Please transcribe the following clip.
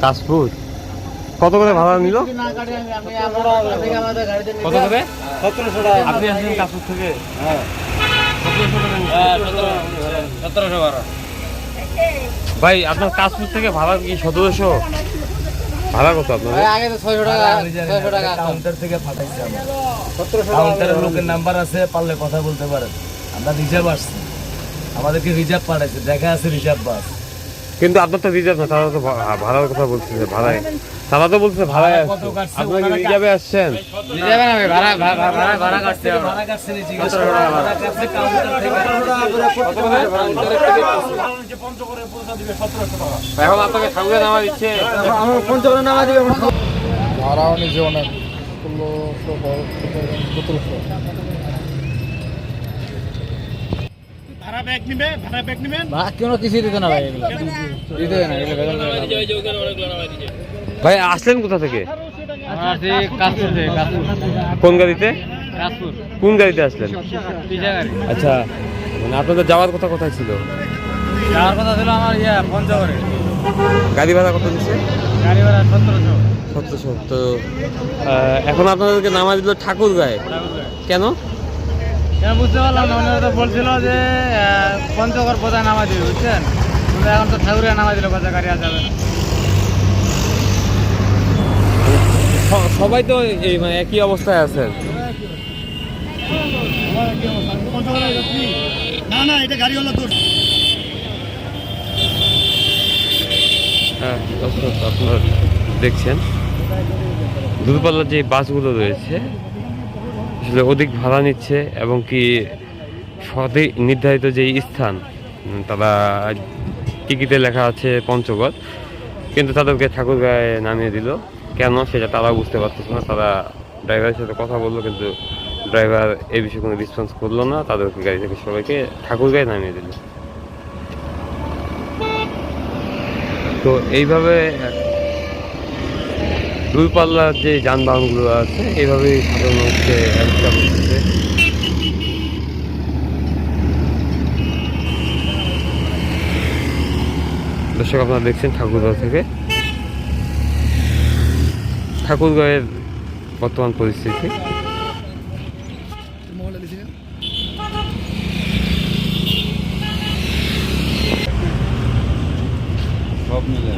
কাশফুল কত করে ভাড়া নিল? কত করে? 1700 টাকা। আপনি আসছেন কাশফুল থেকে? হ্যাঁ 1700 ভাড়া। ভাই আপনার কাশফুল থেকে ভাড়া কি 1700? ভাড়া কত আপনার? আগে তো 600 টাকা 600 টাকা কাউন্টার থেকে পাঠাইছে আমরা 1700 কাউন্টারের লোকের নাম্বার আছে, পারলে কথা বলতে পারেন। আমরা রিজার্ভ আসছি, আমাদেরকে রিজার্ভ পাঠাইছে, দেখা আছে রিজার্ভ বাস। কিন্তু আপনার তো রিজার্ভ না, তারা তো ভাড়ার কথা বলছে, ভাড়ায় তারা তো বলছে ভাড়ায় কত কাটছে? আপনারা কি রিজার্ভে আসছেন? রিজার্ভ না ভাই, ভাড়া কাটছে। ভাড়া কাটছে নি, জিজ্ঞেস করো। ভাড়া কাটছে কাউন্টার থেকে। এখন আপনাকে ঠাকুরে নামা দিচ্ছে? আমার পঞ্চগড়ে নামা দিবে। ভাড়াও নিজে অনেক 1700 ভাড়া কোনো কিছুই দিত না ভাই, এগুলো দিতে না, এগুলো ভাই আসলেন কোথা থেকে? আমরা আসছি কাশপুর থেকে। কোন গাড়িতে? কাশপুর কোন গাড়িতে আসলেন? পিজা গাড়ি। আচ্ছা, মানে আপনাদের যাওয়ার কথা কোথায় ছিল? যাওয়ার কথা ছিল আমার পঞ্চগড়ে। গাড়ি ভাড়া কত দিচ্ছে? গাড়ি ভাড়া 1700। 1700। তো এখন আপনাদেরকে নামা দিল ঠাকুরগাঁয়ে, কেন? কেন বুঝতে পারলাম না, ওনারা তো বলছিল যে পঞ্চগড় কোথায় নামা দিবে, বুঝছেন? কিন্তু এখন তো ঠাকুরে নামা দিল, কোথায় গাড়ি আর যাবে না। সবাই তো এই মানে একই অবস্থায় আছেন। হ্যাঁ দর্শক, আপনারা দেখছেন দূরপাল্লার যে বাসগুলো রয়েছে আসলে অধিক ভাড়া নিচ্ছে, এবং কি সঠিক নির্ধারিত যে স্থান তারা টিকিটে লেখা আছে পঞ্চগড়, কিন্তু তাদেরকে ঠাকুরগাঁয়ে নামিয়ে দিল। কেন সেটা তারা বুঝতে পারতেছে না। তারা ড্রাইভারের সাথে কথা বললো, কিন্তু ড্রাইভার এই বিষয়ে কোনো রেসপন্স করলো না, তাদেরকে গাড়ি থেকে সবাইকে ঠাকুরগাঁয়ে নামিয়ে দিল। তো এইভাবে দূরপাল্লার যে যানবাহনগুলো আছে এইভাবেই সাধারণ মানুষকে ব্যবস্থা করতেছে। দর্শক, আপনারা দেখছেন ঠাকুরগাঁও থেকে ঠাকুরগাঁয়ের বর্তমান পরিস্থিতি। সব মিলে